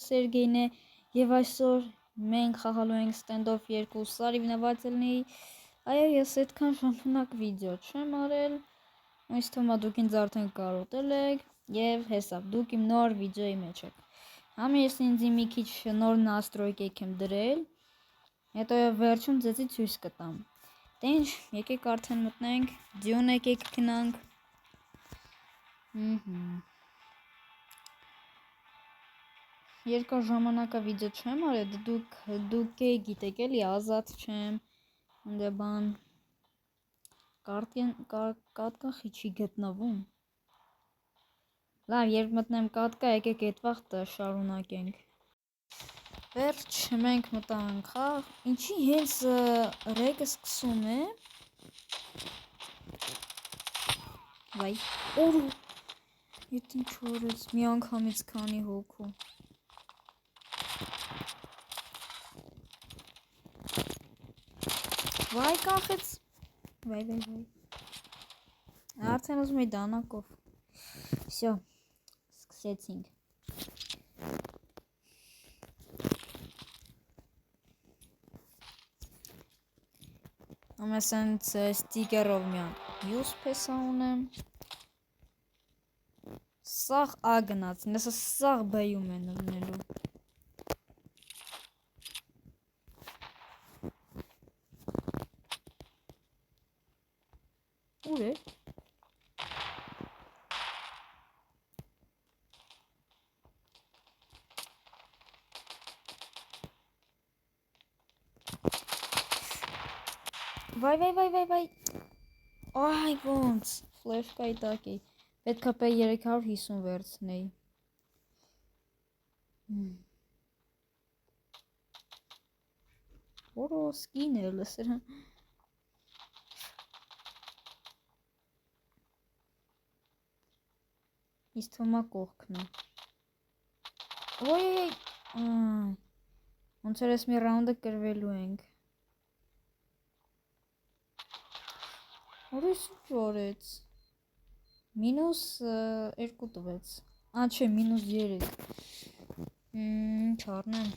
Սերգեյն է եւ այսօր մենք խաղալու ենք Standoff 2 Սարի նվաճելնի։ Այո, ես այդքան ժամանակ վիդեո չեմ արել։ Ինձ թվում է դուք ինձ արդեն կարոտել եք եւ հեսա դուք իմ նոր վիդեոյի մեջ եք։ Համը ես ինձ մի քիչ նոր настройки եմ դրել։ Հետո վերջում ձեզի ցույց կտամ։ Դե ինչ, եկեք արդեն մտնենք, Dune եկեք գնանք։ Երկար ժամանակա վիդեո չեմ արել, դուք գիտեք էլի, ազատ չեմ, դե բան կատկախի չի գտնվում։ Լավ, երբ մտնեմ կատկա, եկեք այդ վաղտը շարունակենք։ Վերջ մենք մտանք, հա, ինչի հենց ռեգը սկսում է։ Վայ, օրու, ետ ինչ օրեց, մի անգամից քանի հոգու։ Վայ, կախեց, վայ, արդեն ուզում էի դանակով։ Всё, սկսեցինք։ Ամեսենց ստիկերով միան յուս պեսա ունեմ։ Սաղ ա գնաց, նեսը սաղ բայում են ըլնելու։ Ուր է։ Վայ, այ ոնց, ֆլեշկայի տակ էի, պետք է P350 վերցնեի։ Որո սկին է լսրան։ Իսկ թվում է կողքն է։ Ոյ, ոնց որ ես մի ռաունդը կրվելու ենք։ Որը ինչ օրեց։ -2 տվեց։ Չէ, -3։ Ինչ առնեմ։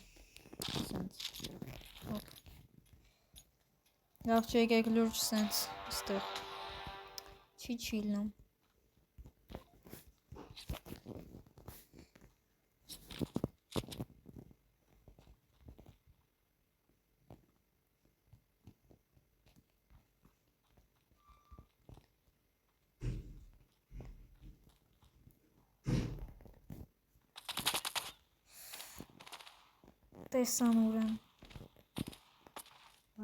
Սենց։ Լավ չէ, եկեք լուրջ սենց ստեղ։ Չի չիլնում։ Տեսան ուր եմ։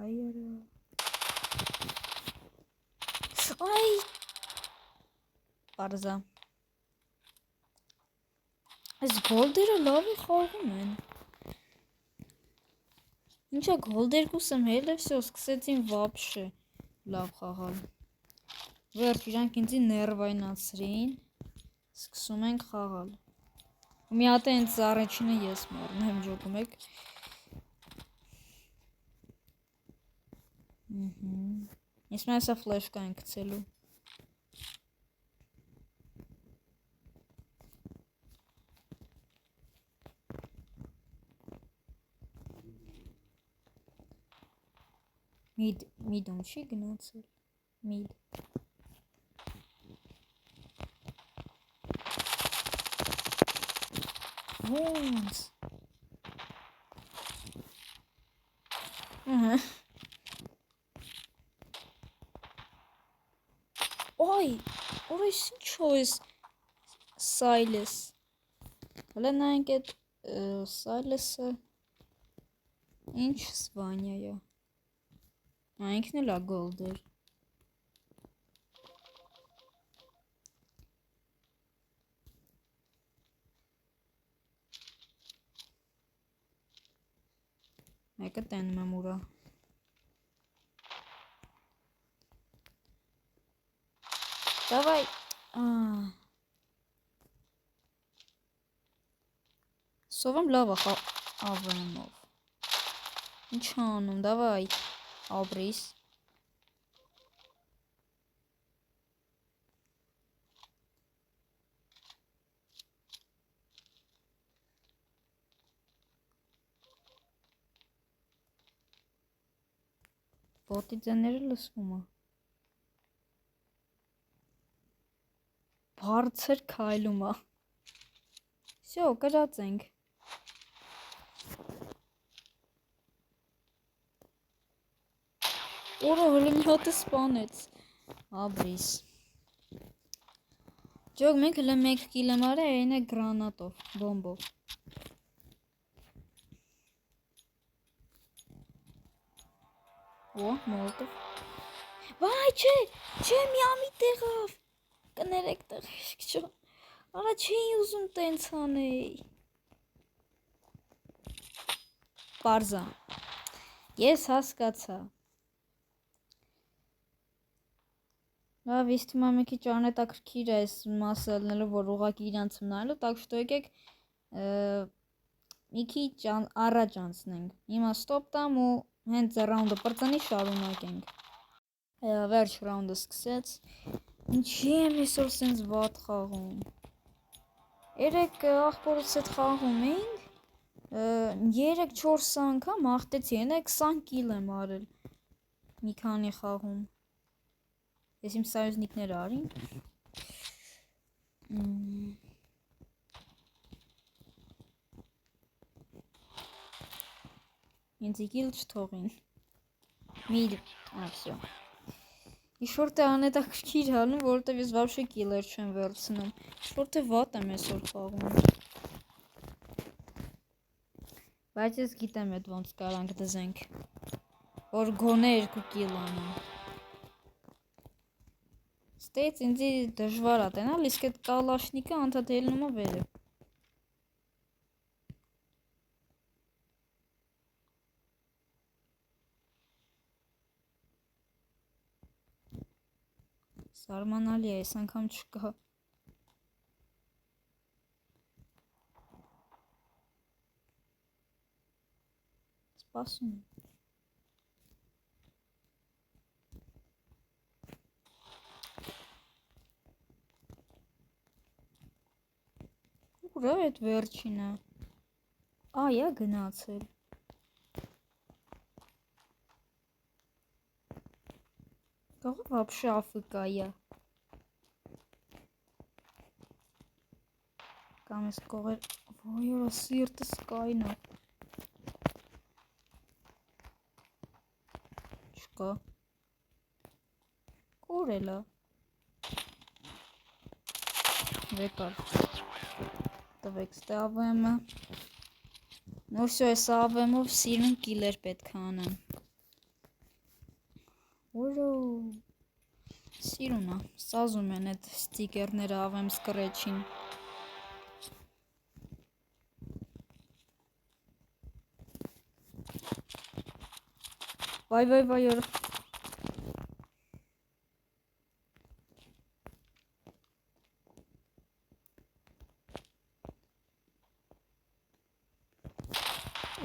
Այրը։ Այ Պարզա։ Այս գոլդերը լավ է խաղում են։ Ինչա գոլդեր կուսեմ հել է վсё, սկսեցին վաբշե լավ խաղալ։ Վերջ իրանք ինձի ներվայնացրին։ Սկսում ենք խաղալ։ Մի հատ հենց առաջինը ես մեռնեմ, ջոկում եք։ Ես մայսա ֆլեշկա ենք գցելու։ Միդում չի գնացել։ Միդ։ Ոնց։ Ոյ, օրես ինչո ես Սայլես։ Հələ նայենք այդ Սայլեսը ինչ Սվանյա է։ Ինքն էլ է գոլդեր։ Մեկը տենում եմ ուրա։ Դավայ։ Սովեմ լավ է ավրանով։ Ինչ անում, դավայ, ապրիս։ Բոտի ձեները լսվում է։ Բարձր քայլում է։ Всё, կրացենք։ Օրը հələ մի հատ սպանեց։ Աբրիս։ Ջոգ մենք հələ 1 կիլ եմ արել, այն է գրանատով, բոմբով։ Օ, մոլոտով։ Վայ, չէ, մի տեղավ։ Կներեք տղերք ջան։ Արա չի ուզում տենց անել։ Պարզա։ Ես հասկացա։ Լավ, իսկ հիմա մի քիչ անհետաքրքիր է այս մասը ելնելով, որ ուղղակի իրանց մնալու, так что եկեք մի քիչ առաջ անցնենք։ Հիմա ստոպ տամ ու հենց ռաունդը բրծնի շարունակենք։ Վերջ ռաունդը սկսեց։ Ինչի եմ այսօր սենց վատ խաղում։ Երեք աղբորս հետ խաղում էինք 3-4 անգամ հաղթեցի, այնա 20 կիլ եմ արել մի քանի խաղում։ Ես իմ սայոզնիկները արին։ Ինձ կիլ չթողին։ Всё։ Ինչ-որ թե անհետաքրքիր հանում, որովհետև ես вообще կիլեր չեմ վերցնում։ Ինչ-որ թե վատ եմ այսօր խաղում։ Բայց ես գիտեմ այդ ոնց կարանք դզենք, որ գոնե 2 կիլ անեմ։ Ստեյց ինձի դժվար է տենալ, իսկ այդ կալաշնիկը անդադ ելնում է վերը։ Սարմանալի է, այս անգամ չկա։ Սպասում եմ։ Ուր է այդ վերջինը։ Այա գնացել։ Կողը вообще Աֆրիկայա։ Կամ ես կողեր, ոյ որա սիրտս կայնա։ Չկա։ Կորելա։ Վեկար։ Տվեք ստե ավեմը։ Ну всё, այս ավեմով սիրուն կիլեր պետք է անեմ։ Որո։ Սիրուն է, սազում են այդ ստիկերները ավեմ սկրեչին։ Վայ օր։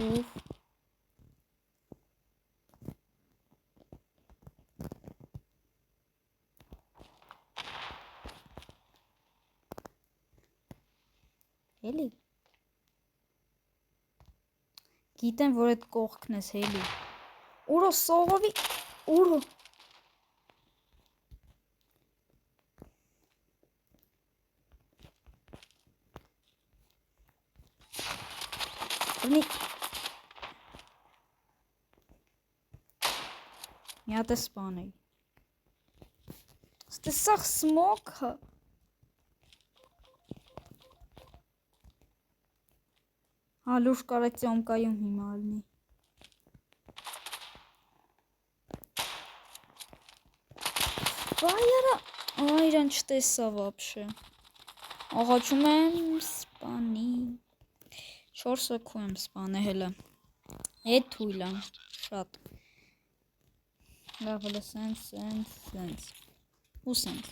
Ուֆ։ Էլի։ Գիտեմ, որ այդ կողքն ես հելի։ Ուրո սողովի, ուրո։ Մի հատ է սպանեի։ Ստեսախ սմոքը։ Լուրջ կարակ ծոմկայում հիմա ալնի։ Վայ արա, իրան չտեսա вообще։ Աղաչում եմ սպանի։ 4 հոգու եմ սպանել հելը։ Էդ թույլ եմ, շատ։ Լավ հելը սենց։ Ու սենց։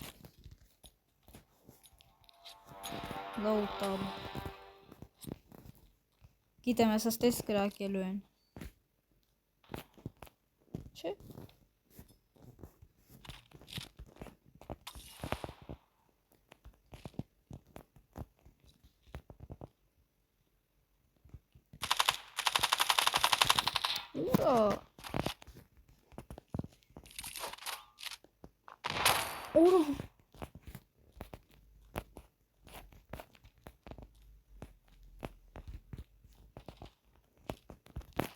Լավ տալ։ Գիտեմ, ես աստես կրակելու են։ Չէ։ Ուրա։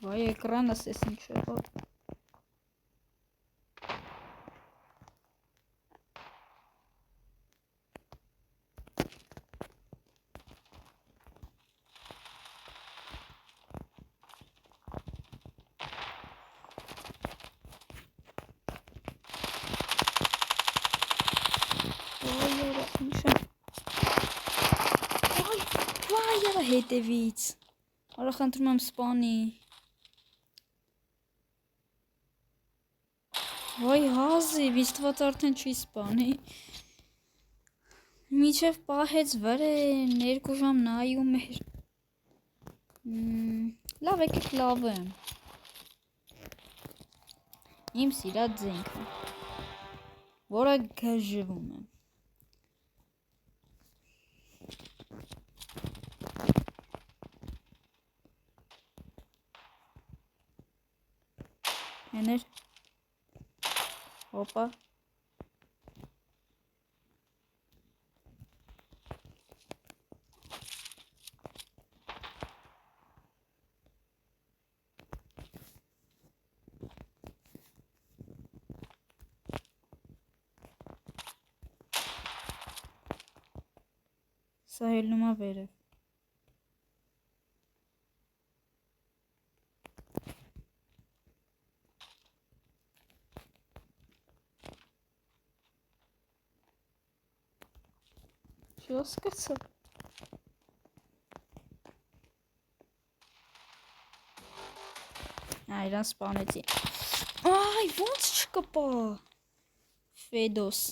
Vay ekrana sesin çıkıyor. Vay yaratmışım. Vay ya հետևից. Արա խնդրում եմ սպանի. Vay հազիվ, իստված արդեն չի սպանի. Միջև պահեց վրեն, 2 ժամ նայում էր. Լավ եկեք լավեմ. Իմ սիրած ձենքը, որը գժվում եմ. Հեներ. Հոպա. Սա հելնում է վերև. Չի հասկացա. Իրան սպանեցի. Այ, ոնց չկպա. Ֆեդոս.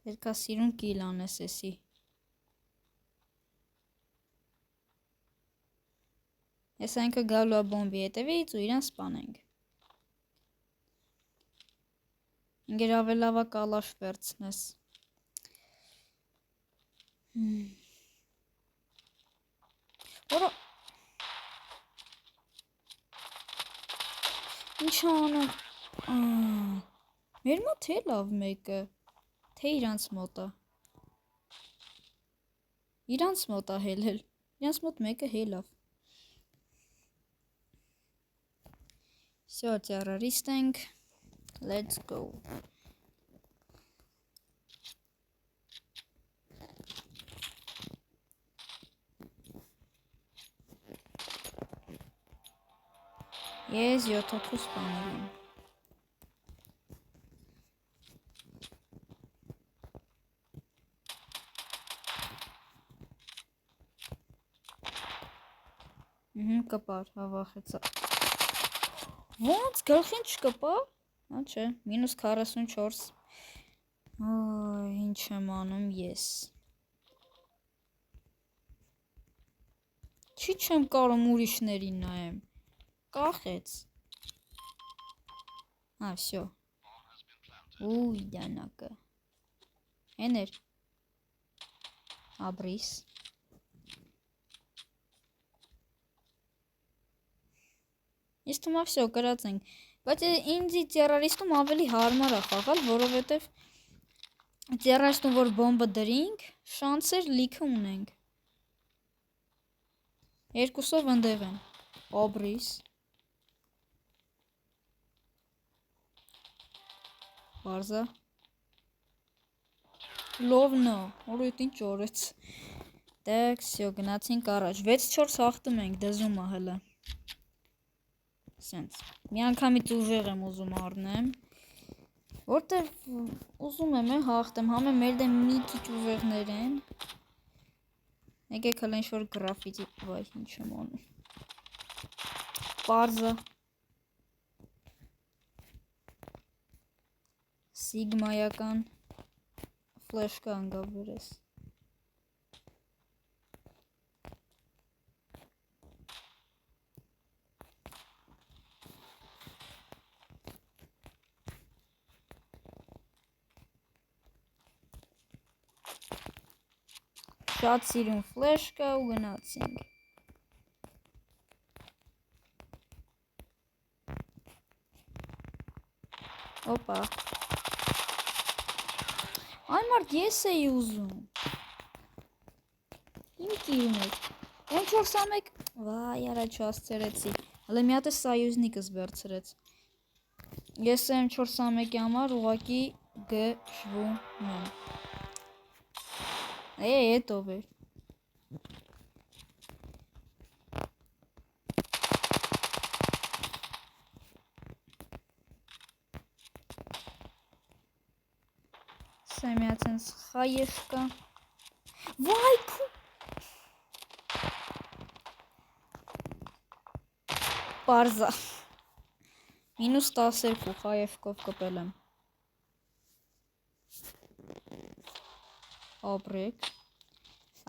Պետք է սիրուն կիլ անես էսի. Ես այնքը գալու է բոմբի հետևից ու իրան սպանենք. Ինգեր ավելավա կալաշ վերցնես. Որը... Ինչ անում... Մեր մոտ է լավ մեկը. Թե իրանց մոտ է. Իրանց մոտ է հելել. Իրանց մոտ մեկը հելավ. Всё, террорист ենք. Let's go. Ես 7 հոգու սպանել եմ. Կպար, հավախեցա. Ոնց գլխին չկպա? Հա չէ, մինուս 44. Այ, ինչ եմ անում ես. Չի չեմ կարում ուրիշներին նայեմ. Կախեց. Հա, всё. Ուй, դանակը. Հեներ. Աբրիս. Ես թվում է всё, կրած ենք. Բայց ինձի terrorist-ում ավելի հարմար է խաղալ, որովհետև terrorist-ում որ բոմբը դրինք, շանսեր լիքը ունենք. Երկուսով ընդեղ են. Աբրիս. Բարզա. Լովնա, օրույթ ինչ օրեց. Так, всё, գնացինք առաջ. 6-4 հաղթում ենք, դզում է հələ. Սենց. Մի անգամից ուժեղ եմ ուզում առնեմ. Որտեղ ուզում եմ հաղթեմ, համը մեր դեմ մի քիչ ուժեղներ են. Եկեք հələ ինչ-որ գրաֆիտի, վայ, ինչ եմ անում. Պարզը. Սիգմայական ֆլեշկա անգավ վերես. Շատ սիրուն ֆլեշ կա ու գնացինք. Օպա. Այն մարդ ես էի ուզում։ Իմ կիրն էր։ M401 վայ, առաջ հասցրեցի։ Հələ մի հատ է սայուզնիկս վերցրեց։ Ես M401-ի համար ուղակի գժվում եմ։ Էդ ով էր։ Սեմյացենց խայև կա։ Վայ քու։ Պարզա։ -12 խայևկով կպել եմ։ Ապրեք։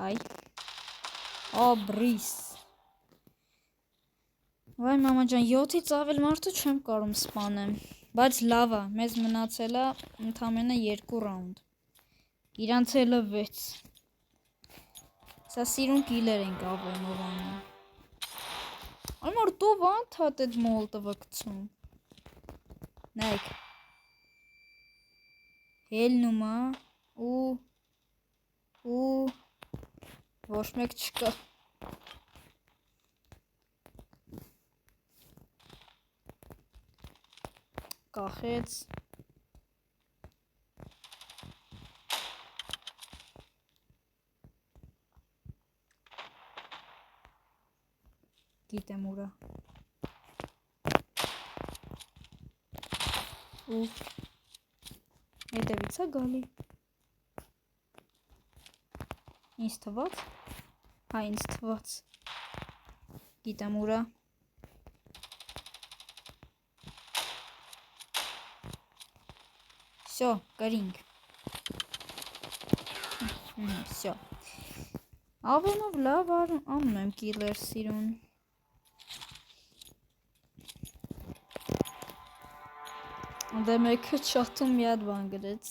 Այ։ Աբրիս։ Վայ մամա ջան, 7-ից ավել մարդու չեմ կարում սպանեմ, բայց լավ է, մեզ մնացել է ընդամենը 2 ռաունդ։ Իրանց էլը 6։ Սա սիրուն կիլեր ենք ավենով անում։ Այն մարդով անդհատ էդ մոլտովը գցում։ Նայք։ Հելնում է ու ոչ մեկ չկա։ Կախեց։ Գիտեմ ուրա։ Ու հետևից է գալի։ Ինձ թված։ Հա, ինձ թված։ Գիտեմ ուրա։ Всё, կրինք։ Всё։ Ավենով լավ անում եմ կիլեր սիրուն։ Դե մեկը չաթում մի հատ բան գրեց։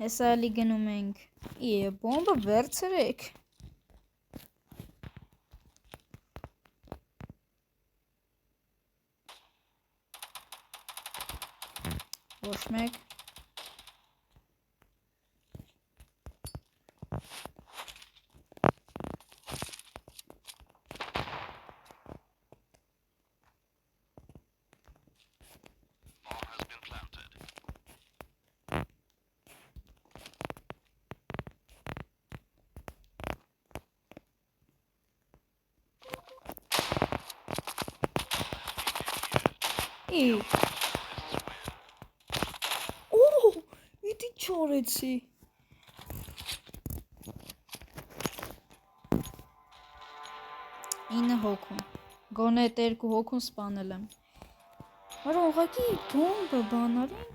Հեսա էլի գնում ենք։ Բոմբը վերցրեք։ Ոչ մեկ։ Իդի չորեցի։ Ինը հոգում։ Գոնե այդ 2 հոգուն սպանել եմ։ Արա ուղղակի բոմբը բանարին։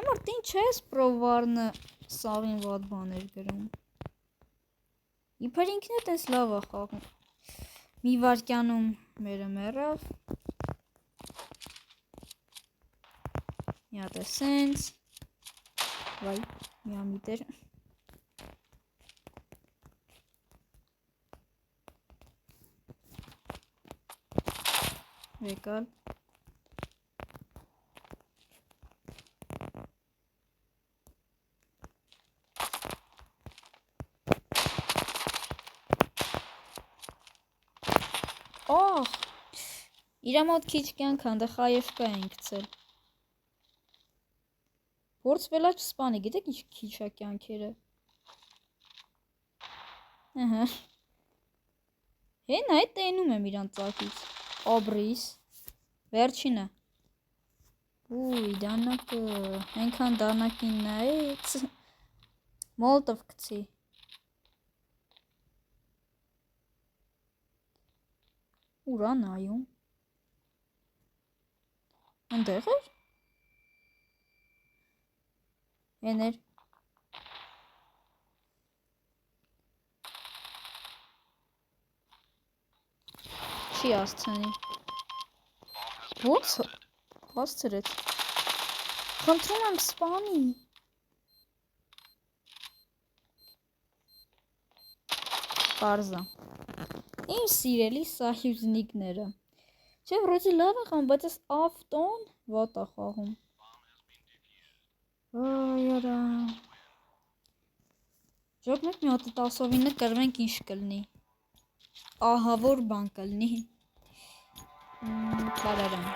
Ամարտ ինչ ես պրովարնը սաղին վատ բաներ գրում։ Իբր ինքն է տես լավ է խաղում։ Մի վարկյանում մերը մեռավ։ Մի հատ է սենց։ Վայ, մի ամիտեր։ Եկալ։ Ահ, իրա մոտ քիչ կյանք հանդը խայևկա են գցել։ Փորձվելա չսպանի, գիտեք ինչ քիչ է կյանքերը։ Ահա։ Հեն այդ տենում եմ իրան ծակից։ Աբրիս։ Վերջինը։ Ուй, դանակը, այնքան դանակին նայեց։ Մոլտով գցի։ Ուրա նայում։ Այնտեղ էր։ Էներ։ Չի հասցնի։ Ոնց հասցրեց։ Խնդրում եմ սպանի։ Պարզա։ Իմ սիրելի սահյուզնիկները։ Չէ, վրոյցի լավ է խաղում, բայց այս ավտոն վատ է խաղում։ Այ արա։ Ժոք մեկ մի հատ 10-ովինը կրվենք ինչ կլնի։ Ահա որ բան կլնի։ Բարարան։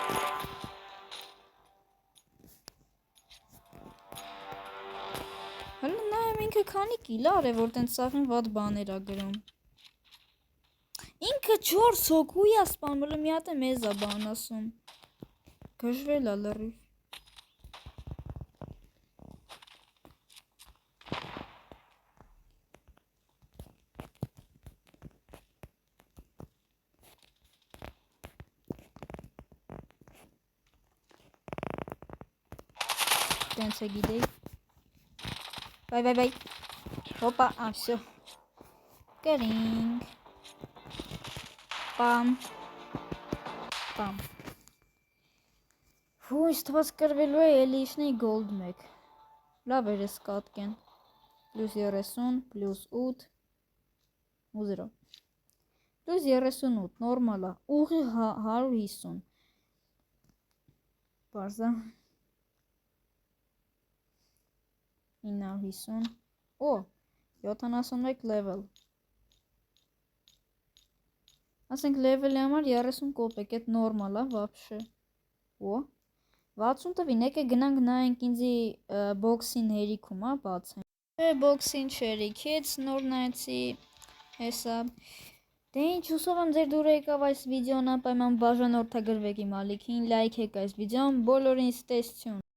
Հələ նայեմ ինքը քանի կիլար է, որ տենց սաղին վատ բաներ ա գրում։ Ինքը 4 հոգու է սպանում, մի հատ է մեզ ա բան ասում։ Գժվել ա լրիվ։ Տենց է գիտեի։ Բայ։ Հոպա, всё։ Կրինգ։ Պամ։ Հույս թված կրվելու է էլիշնի գոլդ 1։ Լավ էր ես կատկեն։ +30, +8 ու 0։ +38, նորմալ է։ Ուղի 150։ Բարզա։ 950, օ, 71 լևել, ասենք լևելի համար 30 կոպեկ, էդ նորմալ է, վապշե, օ, 60 տվին, եկե գնանք նայենք ինձի բոքսին հերիքում, բացենք, բոքսին չերիքից, նոր նայեցի, հեսա, դե ինչ հուսով եմ ձեր դուր եկավ այս վիդեոն, անպայման բաժանորդագրվեք իմ ալիքին, լայք եք այս վիդեոն, բոլորին ստեսություն։